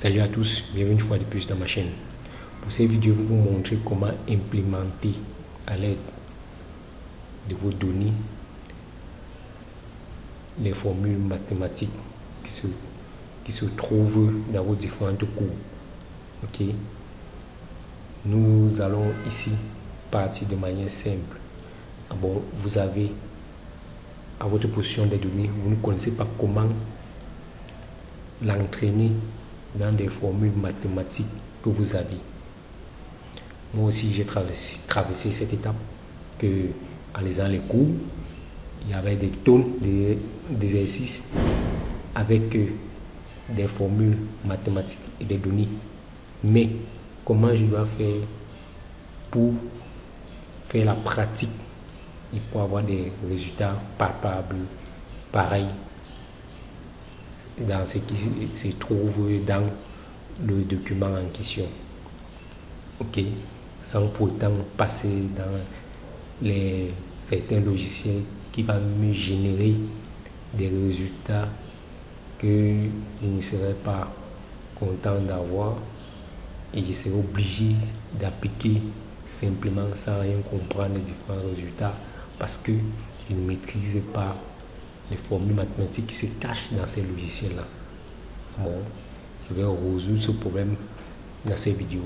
Salut à tous, bienvenue une fois de plus dans ma chaîne. Pour cette vidéo, je vais vous montrer comment implémenter à l'aide de vos données les formules mathématiques qui se trouvent dans vos différentes cours. Ok, nous allons ici partir de manière simple. Bon, vous avez à votre position des données, vous ne connaissez pas comment l'entraîner dans des formules mathématiques que vous avez. Moi aussi, j'ai traversé cette étape que, en lisant les cours, il y avait des tonnes d'exercices avec des formules mathématiques et des données. Mais comment je dois faire pour faire la pratique et pour avoir des résultats palpables, pareils dans ce qui se trouve dans le document en question. Ok, sans pour autant passer dans certains logiciels qui vont me générer des résultats que je ne serai pas content d'avoir et je serai obligé d'appliquer simplement sans rien comprendre les différents résultats parce que je ne maîtrise pas les formules mathématiques qui se cachent dans ces logiciels-là. Bon, je vais résoudre ce problème dans cette vidéo.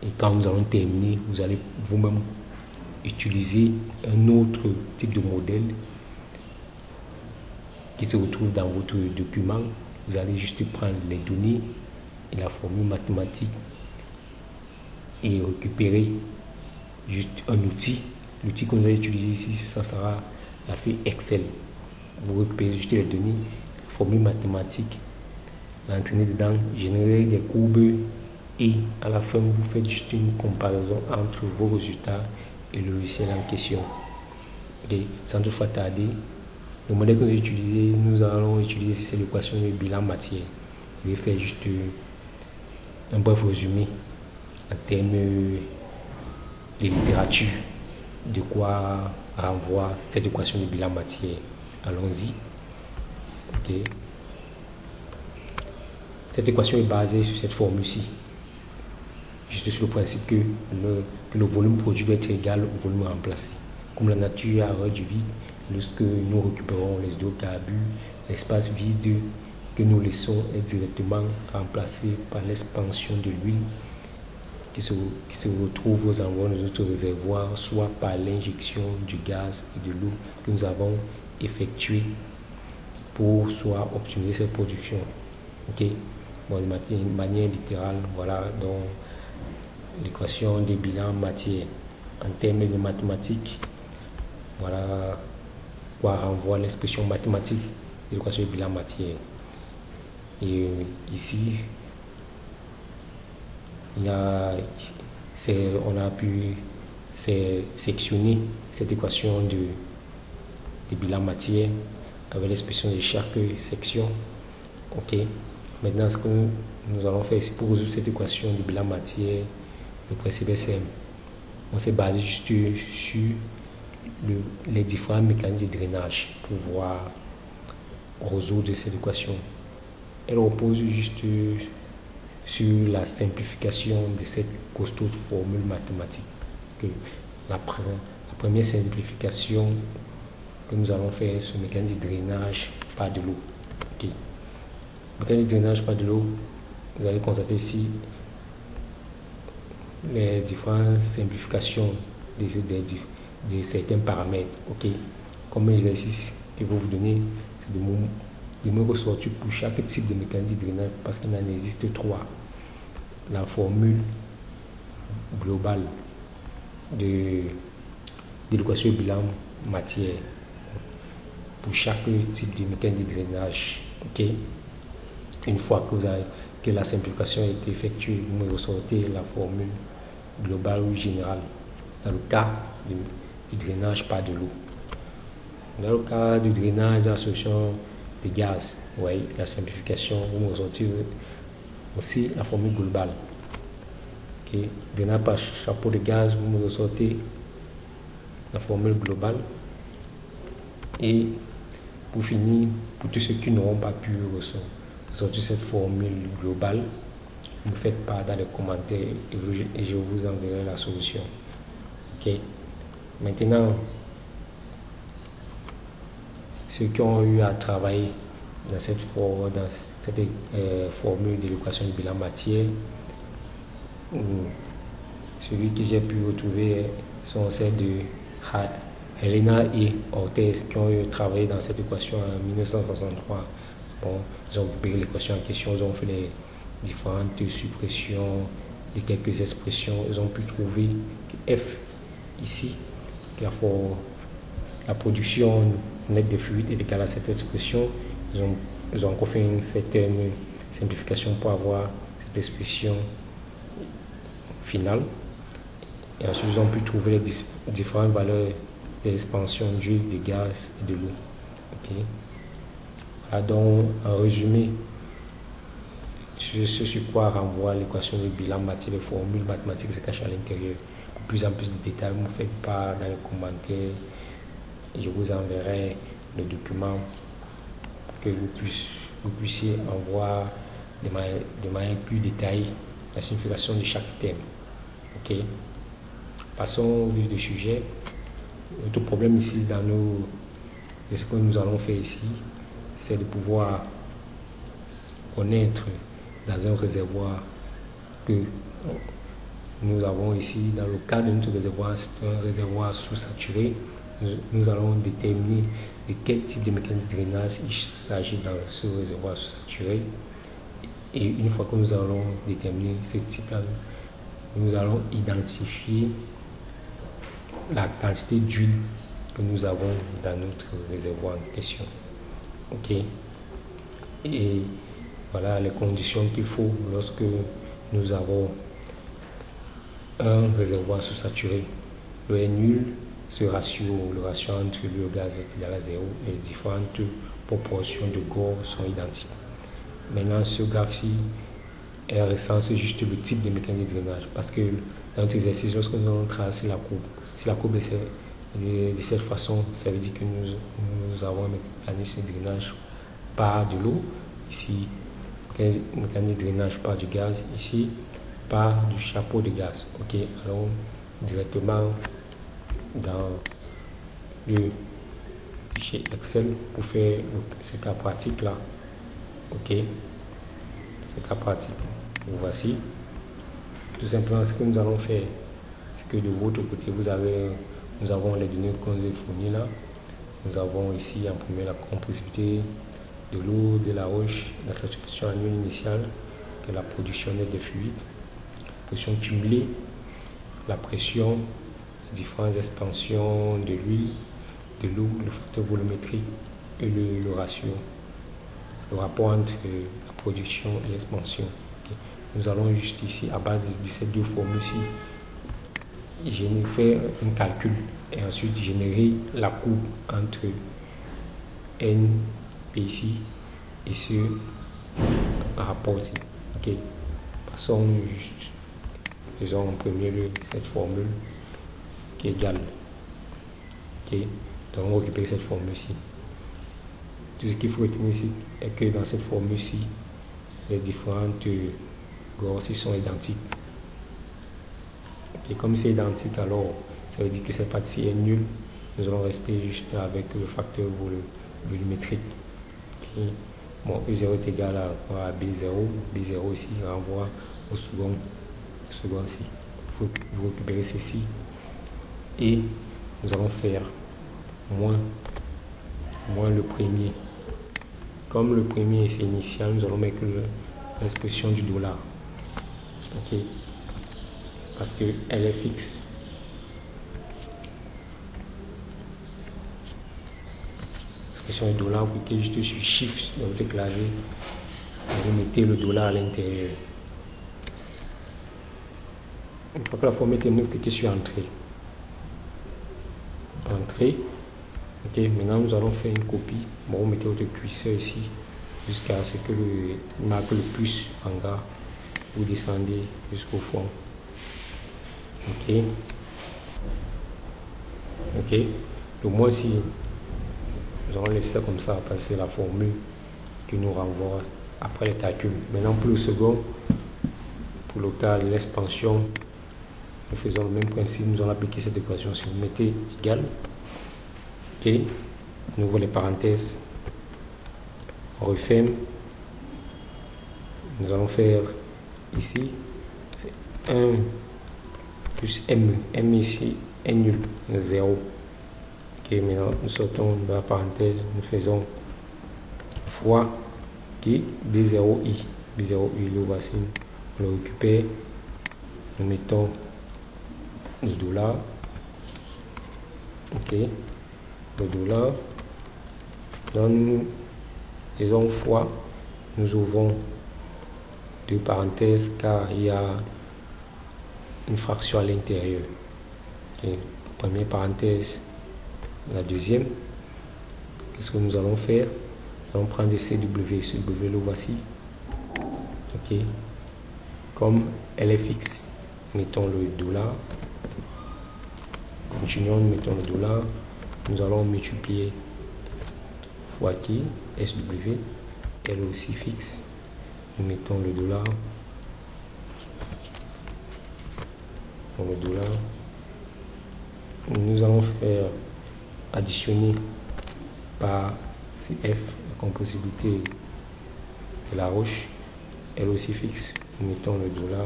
Et quand nous allons terminer, vous allez vous-même utiliser un autre type de modèle qui se retrouve dans votre document. Vous allez juste prendre les données et la formule mathématique et récupérer juste un outil. L'outil que nous allons utiliser ici, ça sera la feuille Excel. Vous récupérez juste les données, la formule mathématique, l'entraîner dedans, générer des courbes et à la fin vous faites juste une comparaison entre vos résultats et le logiciel en question. Okay. Sans toutefois tarder, le modèle que nous allons utiliser, c'est l'équation de bilan matière. Je vais faire juste un bref résumé en termes de littérature, de quoi renvoie cette équation de bilan matière. Allons-y. Okay. Cette équation est basée sur cette formule-ci. Juste sur le principe que le volume produit doit être égal au volume remplacé. Comme la nature a horreur du vide, lorsque nous récupérons les hydrocarbures, l'espace vide que nous laissons est directement remplacé par l'expansion de l'huile qui se retrouve aux environs de notre réservoir, soit par l'injection du gaz et de l'eau que nous avons effectué pour soit optimiser cette production. Ok, bon, de manière littérale, voilà donc l'équation des bilans matière. En termes de mathématiques, voilà quoi renvoie l'expression mathématique de l'équation du bilan matière. Et ici, on a pu sectionner cette équation de bilan matière avec l'expression de chaque section. Ok, maintenant ce que nous allons faire, c'est pour résoudre cette équation de bilan matière. Le principe est simple. On s'est basé juste sur les différents mécanismes de drainage pour pouvoir résoudre cette équation. Elle repose juste sur la simplification de cette costaud formule mathématique. La première simplification que nous allons faire sur le mécanisme de drainage par de l'eau. Okay. Le mécanisme de drainage par de l'eau, vous allez constater ici les différentes simplifications de certains paramètres. Ok, comme exercice que vous vous donnez, c'est de me ressortir pour chaque type de mécanisme de drainage parce qu'il en existe trois. La formule globale de l'équation de bilan matière pour chaque type de mécanisme de drainage. Ok, une fois que la simplification a été effectuée, vous me ressortez la formule global ou général dans le cas du drainage par de l'eau. Dans le cas du drainage de la solution de gaz, ouais, la simplification, vous me ressortez aussi la formule globale. Okay. Drainage par chapeau de gaz, vous me ressortez la formule globale. Et pour finir, pour tous ceux qui n'auront pas pu ressortir cette formule globale, vous me faites part dans les commentaires et je vous enverrai la solution. Ok. Maintenant, ceux qui ont eu à travailler dans cette formule de l'équation du bilan matière, celui que j'ai pu retrouver sont celles de Helena et Ortez qui ont travaillé dans cette équation en 1963. Bon, ils ont récupéré l'équation en question, ils ont fait les différentes suppressions de quelques expressions. Ils ont pu trouver que F ici, que la production nette de fluide est égale à cette expression. Ils ont encore fait une certaine simplification pour avoir cette expression finale. Et ensuite, ils ont pu trouver les différentes valeurs d'expansion d'huile, de gaz et de l'eau. Okay. Voilà donc, en résumé, ce sur quoi renvoie l'équation de bilan matière, les formules mathématiques se cachent à l'intérieur. Pour plus en plus de détails, vous me faites part dans les commentaires et je vous enverrai le document pour que vous puissiez en voir de manière plus détaillée la signification de chaque thème. Ok. Passons au vif du sujet. Notre problème ici, de ce que nous allons faire ici, c'est de pouvoir connaître dans un réservoir que nous avons ici, dans le cas de notre réservoir, c'est un réservoir sous-saturé. Nous allons déterminer de quel type de mécanisme de drainage il s'agit dans ce réservoir sous-saturé. Et une fois que nous allons déterminer ce type-là, nous allons identifier la quantité d'huile que nous avons dans notre réservoir en question. Ok. Et voilà les conditions qu'il faut lorsque nous avons un réservoir sous-saturé. Le est nul, le ratio entre le gaz est égal à 0 et les différentes proportions de GOR sont identiques. Maintenant, ce graphe-ci est recense juste le type de mécanisme de drainage parce que dans notre exercice, lorsque nous allons tracer la courbe, si la courbe est de cette façon, ça veut dire que nous avons un mécanisme de drainage par de l'eau, ici, mécanisme de drainage par du gaz, ici, par du chapeau de gaz. Ok, allons directement dans le fichier Excel pour faire ce cas pratique là. Ok, ce cas pratique. Voici. Tout simplement, ce que nous allons faire, c'est que de votre côté, nous avons les données qu'on nous a fournies là. Nous avons ici en premier la compressivité de l'eau, de la roche, la saturation annuelle initiale, que la production nette de fluide, la pression cumulée, la pression, les différentes expansions de l'huile, de l'eau, le facteur volumétrique et le ratio, le rapport entre la production et l'expansion. Okay. Nous allons juste ici, à base de ces deux formules-ci, faire un calcul et ensuite générer la courbe entre N, P ici et ce rapport-ci. Ok. Passons juste, faisons en premier lieu cette formule qui est égale. Ok. Donc on va récupérer cette formule-ci. Tout ce qu'il faut retenir ici est que dans cette formule-ci, les différentes grosses sont identiques. Et comme c'est identique, alors ça veut dire que cette partie est nulle. Nous allons rester juste avec le facteur volumétrique. Okay. Bon, E0 est égal à B0. B0 ici renvoie au second-ci. Il faut vous récupérer ceci. Et nous allons faire moins le premier. Comme le premier c'est initial, nous allons mettre l'expression du dollar. Ok. Parce qu'elle est fixe. L'expression du dollar, vous cliquez juste sur Shift dans votre clavier et vous mettez le dollar à l'intérieur. Une fois que la formule est terminée, vous cliquez sur Entrée. Entrée. Ok, maintenant nous allons faire une copie. Bon, vous mettez votre curseur ici jusqu'à ce que il marque le plus en bas. Vous descendez jusqu'au fond. Ok. Ok. Donc moi aussi, nous allons laisser ça comme ça parce que c'est la formule qui nous renvoie après les calculs. Maintenant pour le second, pour le cas de l'expansion, nous faisons le même principe, nous allons appliquer cette équation. Si vous mettez égal, et on ouvre les parenthèses, on referme, nous allons faire ici, c'est 1 plus m ici est nul, 0. Ok, maintenant nous sortons de la parenthèse, nous faisons fois qui b0i, le voici, on le récupère, nous mettons le dollar, ok, le dollar, dans nous faisons fois, nous ouvrons deux parenthèses car il y a une fraction à l'intérieur. Okay. Première parenthèse, la deuxième. Qu'est-ce que nous allons faire? Nous allons prendre CW, CW le voici. Ok. Comme elle est fixe, mettons le dollar. Continuons, mettons le dollar. Nous allons multiplier fois qui, SW, elle est aussi fixe. Nous mettons le dollar. Dans le dollar. Nous allons faire additionner par CF la composabilité de la roche, elle aussi fixe. Nous mettons le dollar,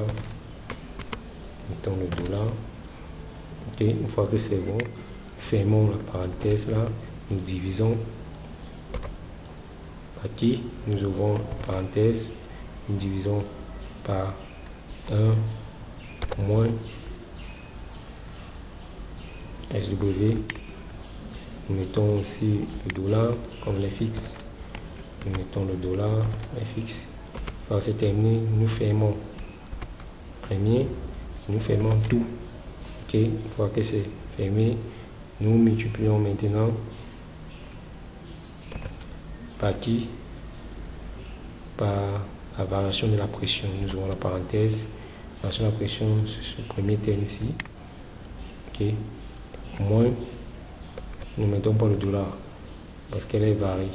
ok. Une fois que c'est bon, fermons la parenthèse là, nous divisons par qui, nous ouvrons la parenthèse, nous divisons par 1 moins SW. Nous mettons aussi le dollar comme les fixes. Nous mettons le dollar, les fixes. Quand c'est terminé, nous fermons premier, nous fermons tout. Ok, une fois que c'est fermé, nous multiplions maintenant par qui? Par la variation de la pression. Nous avons la parenthèse, la variation de la pression sur ce premier terme ici. Ok, moins. Nous ne mettons pas le dollar parce qu'elle est variée.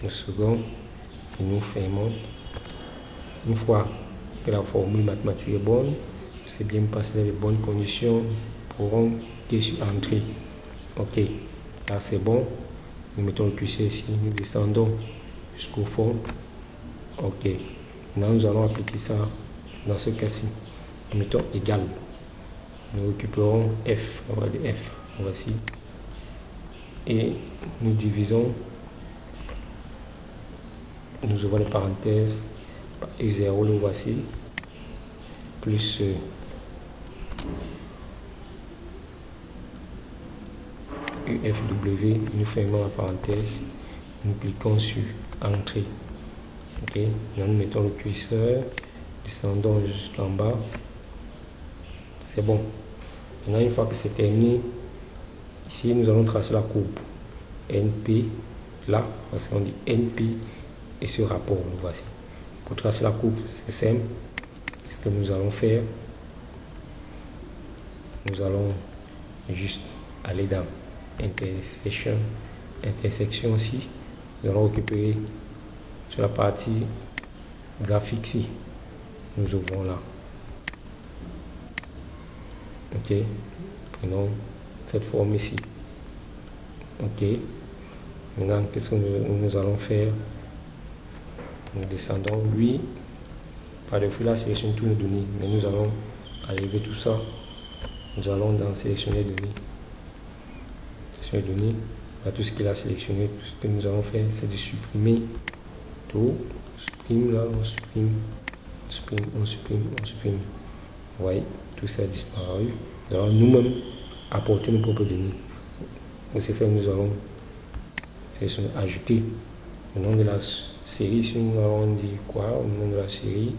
Le second, et nous fermons. Une fois que la formule mathématique est bonne, c'est bien passé dans les bonnes conditions, pourront entrer. Ok, là c'est bon. Nous mettons le curseur ici, nous descendons jusqu'au fond. Ok, maintenant nous allons appliquer ça dans ce cas-ci. Nous mettons égal. Nous récupérons F, on va dire F, voici. Et nous divisons, nous ouvrons les parenthèses, U0 le voici, plus UFW, nous fermons la parenthèse, nous cliquons sur Entrée. Ok, maintenant nous mettons le curseur, descendons jusqu'en bas, c'est bon. Maintenant une fois que c'est terminé, ici nous allons tracer la courbe NP là, parce qu'on dit NP et ce rapport, nous voici. Pour tracer la courbe, c'est simple. Qu'est-ce que nous allons faire? Nous allons juste aller dans intersection ici. Nous allons récupérer sur la partie graphique ici. Nous ouvrons là. Ok. Prenons cette forme ici. Ok. Maintenant, qu'est-ce que nous allons faire? Nous descendons, lui, par défaut là, sélectionne tous les données, mais nous allons enlever tout ça. Nous allons dans sélectionner données. Sélectionner données, là, tout ce qu'il a sélectionné, tout ce que nous allons faire, c'est de supprimer tout. On supprime là, on supprime, on supprime. Vous voyez, tout ça a disparu. Nous allons nous-mêmes apporter nos propres données. Pour ce faire, nous allons sélectionner, ajouter le nom de la série. Si nous allons dire quoi au nom de la série,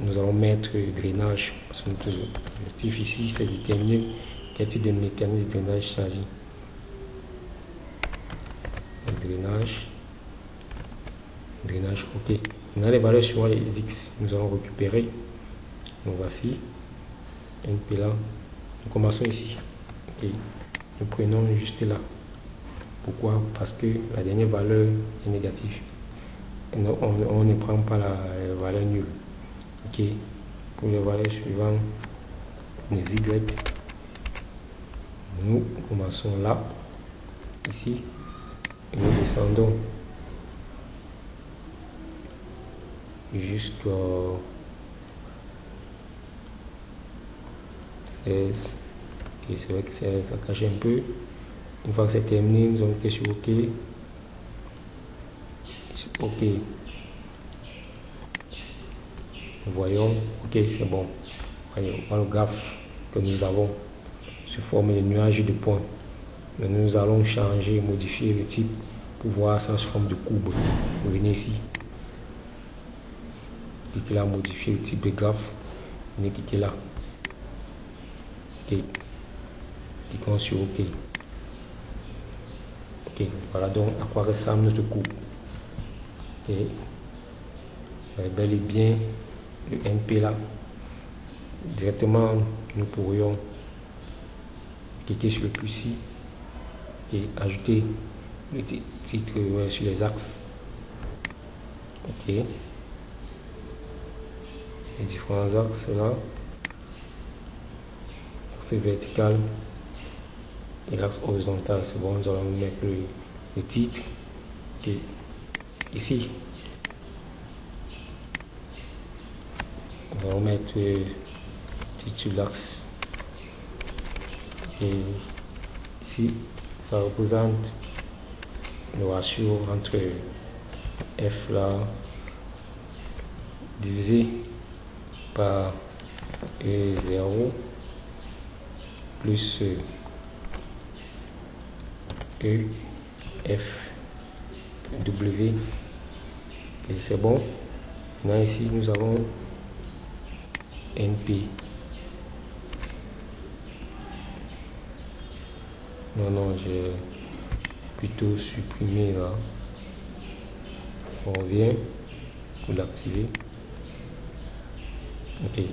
nous allons mettre drainage, parce que notre objectif ici c'est de déterminer quel type de mécanisme de drainage s'agit. Drainage, ok. Maintenant les valeurs sur les x, nous allons récupérer. Donc voici, NP là. Nous commençons ici. Ok. Nous prenons juste là. Pourquoi? Parce que la dernière valeur est négative. on ne prend pas la valeur nulle. Ok. Pour les valeurs suivantes, les y, nous commençons là, ici, et nous descendons jusqu'au 16. Ok, c'est vrai que ça cache un peu. Une fois que c'est terminé, nous allons cliquer sur OK. OK. Voyons. OK, c'est bon. Voyons, voilà le graphe que nous avons sous forme de nuages de points. Mais nous allons changer, modifier le type pour voir ça sous forme de courbe. Vous venez ici. Cliquez là, modifier le type de graphe. Venez cliquer là. OK. Cliquons sur OK. Ok, voilà donc à quoi ressemble notre courbe. Ok, bel et bien le NP là. Directement, nous pourrions cliquer sur le plus ici et ajouter le titre sur les axes. Ok, les différents axes là, c'est vertical et l'axe horizontal. C'est bon, nous allons mettre le titre. Ok, ici on va mettre titre sur l'axe et ici ça représente le ratio entre F là divisé par E0 plus E F W, et c'est bon. Maintenant ici nous avons NP. Non, j'ai plutôt supprimé là. On revient pour l'activer. Ok.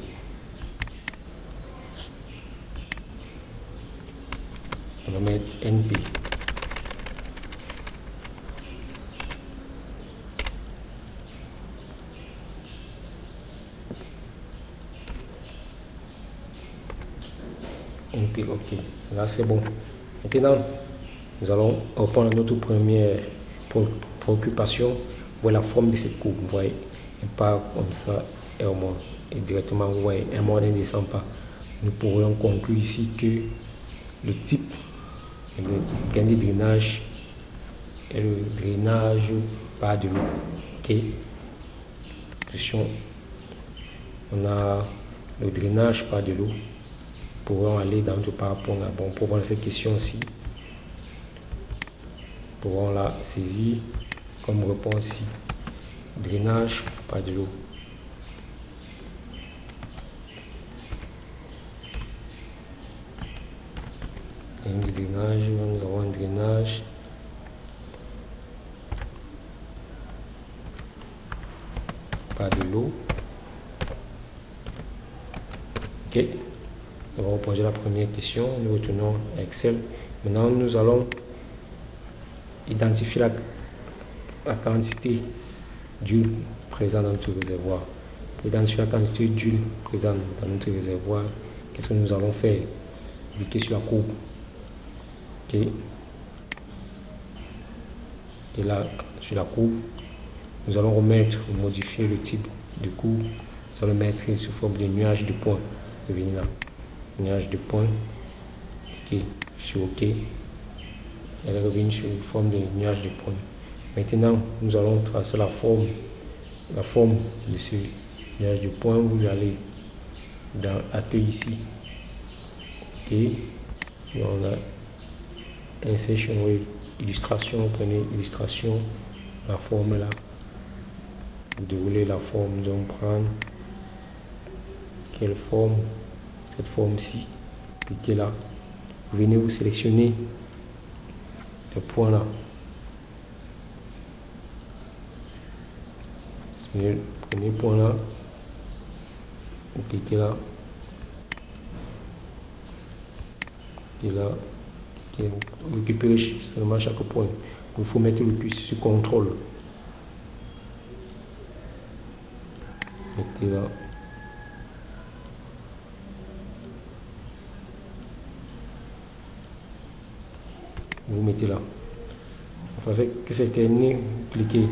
On va mettre NP. NP, ok. Là c'est bon. Maintenant, nous allons reprendre notre première préoccupation, voir la forme de cette courbe. Vous voyez, elle part comme ça et au moins. Et directement, vous voyez, un moins ne descend pas. Nous pourrions conclure ici que le type de gain de drainage est le drainage par de l'eau. Ok. Question. On a le drainage par de l'eau. Pourrons aller dans notre parapluie. Bon, pour voir cette question aussi, pourrons la saisir comme réponse ici. Drainage par de l'eau. Un drainage, nous avons un drainage par de l'eau. Ok. Nous allons poser la première question. Nous retournons à Excel. Maintenant, nous allons identifier la quantité d'huile présente dans notre réservoir. Pour identifier la quantité d'huile présente dans notre réservoir, qu'est-ce que nous allons faire? Cliquer sur la courbe. Ok. Et là, sur la courbe, nous allons modifier le type de courbe. Nous allons mettre sous forme de nuage de points. Revenez là. Nuage de points. Ok. Sur OK. Elle est revenue sur une forme de nuage de points. Maintenant, nous allons tracer la forme de ce nuage de points. Vous allez dans Accueil ici. Ok. Et on a Insertion, illustration. Prenez illustration, la forme là. Vous déroulez la forme, donc prendre quelle forme? Cette forme-ci. Cliquez là. Vous venez vous sélectionner le point là. Prenez le point là. Vous cliquez là. Et là, vous récupérez seulement chaque point. Il faut mettre le plus sur contrôle. mettez là. Vous mettez là. Enfin, que c'est terminé, vous cliquez.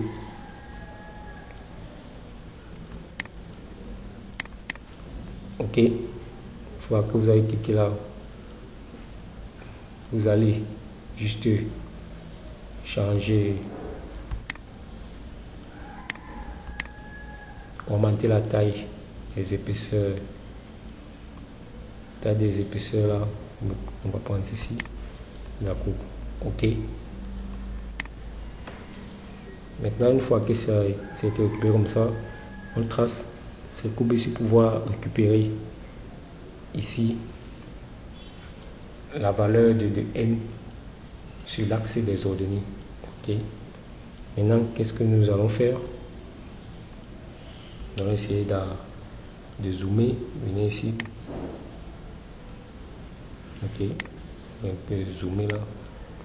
Ok. Une fois que vous avez cliqué là, vous allez juste changer, augmenter la taille des épaisseurs. Taille des épaisseurs là, on va prendre ceci, la coupe. Ok. Maintenant, une fois que ça a été occupé comme ça, on trace cette coupe ici pour pouvoir récupérer ici la valeur de n sur l'axe des ordonnées. Ok. Maintenant, qu'est-ce que nous allons faire? Nous allons essayer de zoomer. Venez ici. Ok. Un peu zoomer là.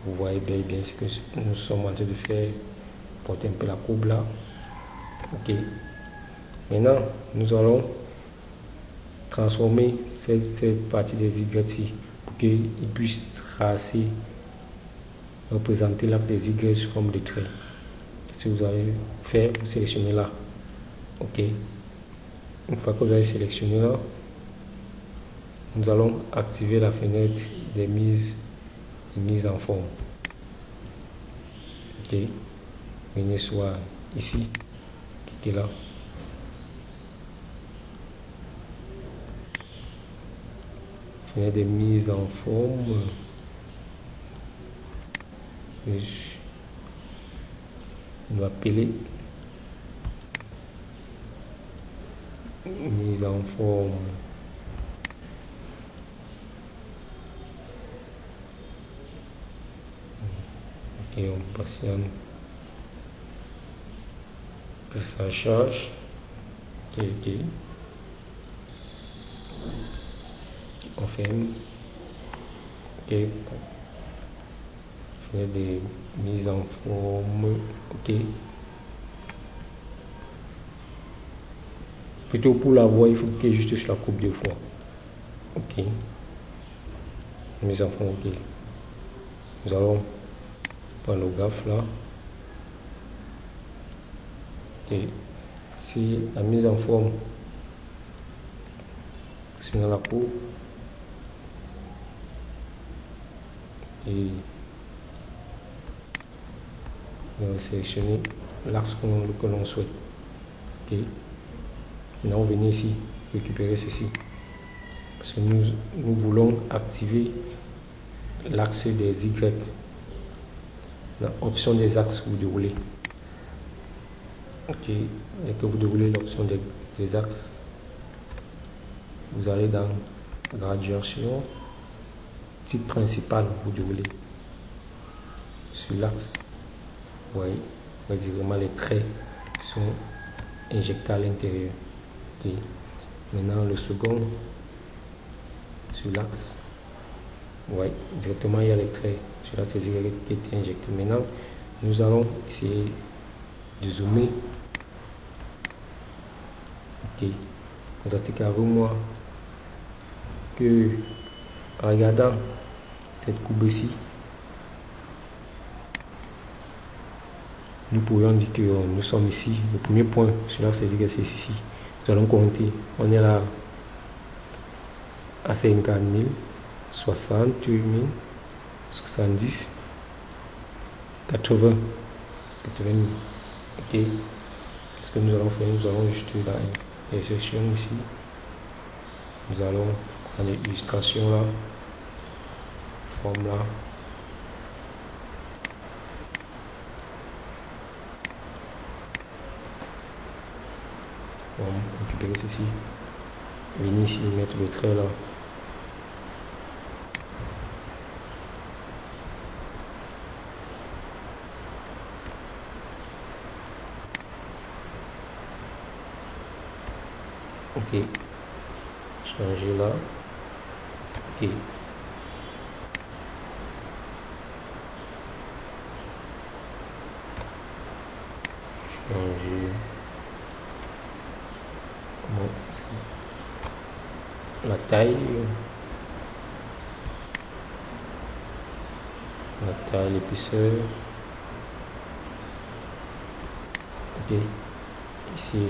Vous voyez bien ce que nous sommes en train de faire. Porter un peu la courbe là. Ok. Maintenant, nous allons transformer cette partie des Y ici pour qu'il puisse tracer, représenter l'axe des Y sous forme de trait. Ce que vous allez faire, vous sélectionnez là. Ok. Une fois que vous avez sélectionné là, nous allons activer la fenêtre des mises en forme. Ok. Venez soit ici, cliquez là. Fenêtre des mises en forme. On va appeler mise en forme. Ok, on patiente que ça charge. Ok, ok. On ferme. Ok. Fenêtre des mises en forme. Ok. Plutôt pour la voir, il faut cliquer juste sur la coupe deux fois. Ok. Mise en forme, ok. Nous allons prendre le gaffe là. Ok. Si la mise en forme, c'est dans la coupe. Et on va sélectionner l'axe que l'on souhaite. Ok. Maintenant, on vient ici récupérer ceci. Parce que nous voulons activer l'axe des Y. L'option des axes, vous déroulez. Ok. Dès que vous déroulez l'option des axes, vous allez dans graduation, type principal, vous déroulez sur l'axe. Vous voyez, vraiment les traits sont injectés à l'intérieur. Ok. Maintenant, le second, sur l'axe, vous voyez, directement il y a les traits sur l'axe qui a été injecté. Maintenant, nous allons essayer de zoomer. Ok. Constatez qu'avec moi que en regardant cette courbe ici, nous pourrions dire que nous sommes ici. Le premier point sur l'axe des Y, c'est ici. Nous allons compter. On est là à 50 000, 60 000, 70, 80, 80 000. Ok. Qu'est-ce que nous allons faire? Nous allons juste dans l'insertion ici. Nous allons prendre l'illustration là. Forme là. On va récupérer ceci. Venir ici, mettre le trait là. Ok. Changer là. Ok. Changer. Bon, la taille, l'épaisseur. Ok, ici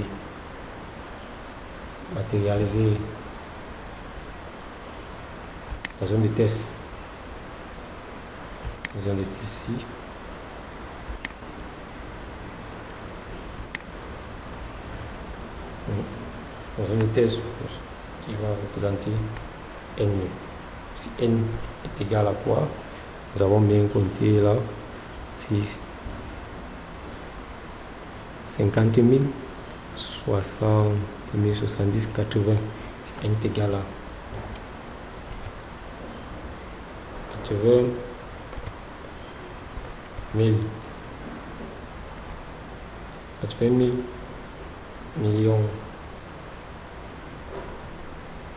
matérialiser la zone de test, ici. La zone de test qui va représenter n. Si n est égal à quoi? Nous avons bien compté là, 6 50 000, 60 000, 70, 80. Si n est égal à 80 000, 80 000 millions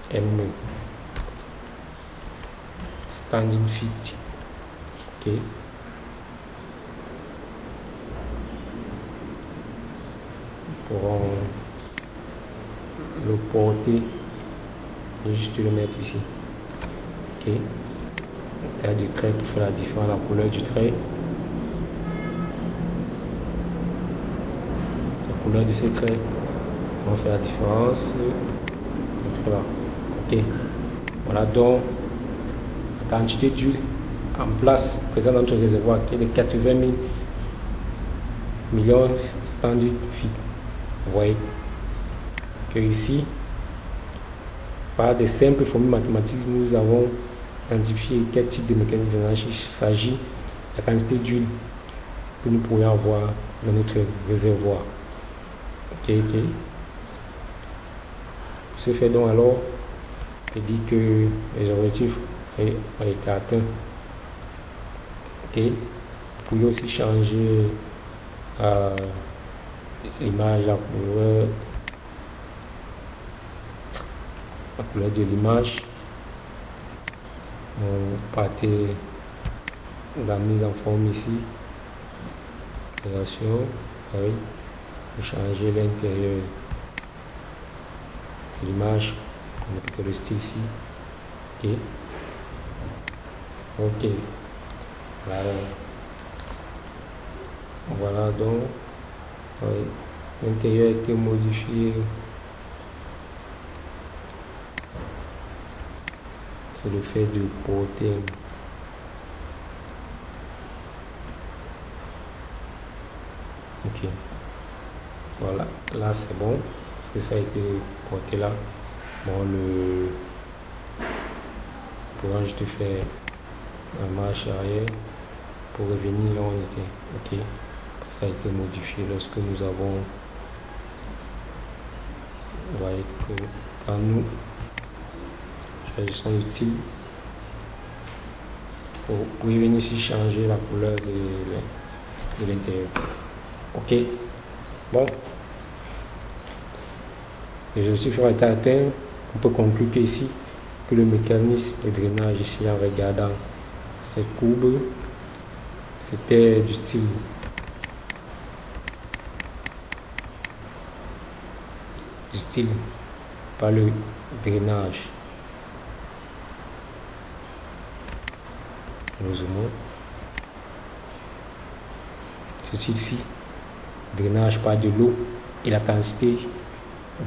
M standing feet. Ok. Pour le porter, juste le mettre ici. Ok. Taille du trait pour faire la différence, la couleur du trait. La couleur de ces traits on va faire la différence. Le là. Ok. Voilà donc la quantité d'huile en place présente dans notre réservoir qui est de 80 000 millions standing feet. Vous voyez que ici, par des simples formules mathématiques, nous avons identifié quel type de mécanisme de drainage il s'agit, la quantité d'huile que nous pourrions avoir dans notre réservoir. Ok. Ce fait donc alors, je dis que les objectifs ont été atteints. Ok. Vous pouvez aussi changer l'image, la couleur de l'image. On partez de la mise en forme ici. Création. Oui. Vous changez l'intérieur de l'image. On va peut-être le style ici. Ok. Ok. Voilà donc. Oui. L'intérieur a été modifié. C'est le fait de porter. Ok. Voilà. Là c'est bon. Parce que ça a été porté là. Bon, le pour juste faire la marche arrière pour revenir là où on était. Ok. Ça a été modifié lorsque nous avons. Vous voyez que quand nous choisissons l'outil, vous pouvez venir ici changer la couleur de l'intérieur. Ok. Bon. Les objectifs ont été atteints. On peut conclure qu'ici, que le mécanisme de drainage ici en regardant cette courbe, c'était du style par le drainage. Nous zoomons. Ceci, drainage par de l'eau et la quantité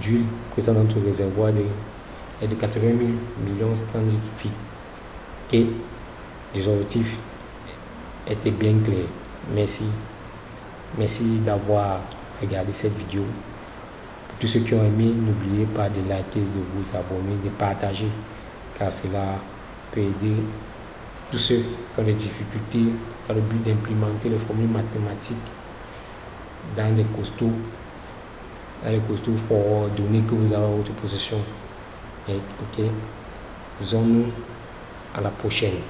d'huile présente dans notre réservoir est de 80 000 millions standing feet. Et les objectifs étaient bien clairs. Merci d'avoir regardé cette vidéo. Pour tous ceux qui ont aimé, n'oubliez pas de liker, de vous abonner, de partager, car cela peut aider tous ceux qui ont des difficultés dans le but d'implémenter les formules mathématiques dans les costauds forts données que vous avez à votre possession. Ok, disons-nous à la prochaine.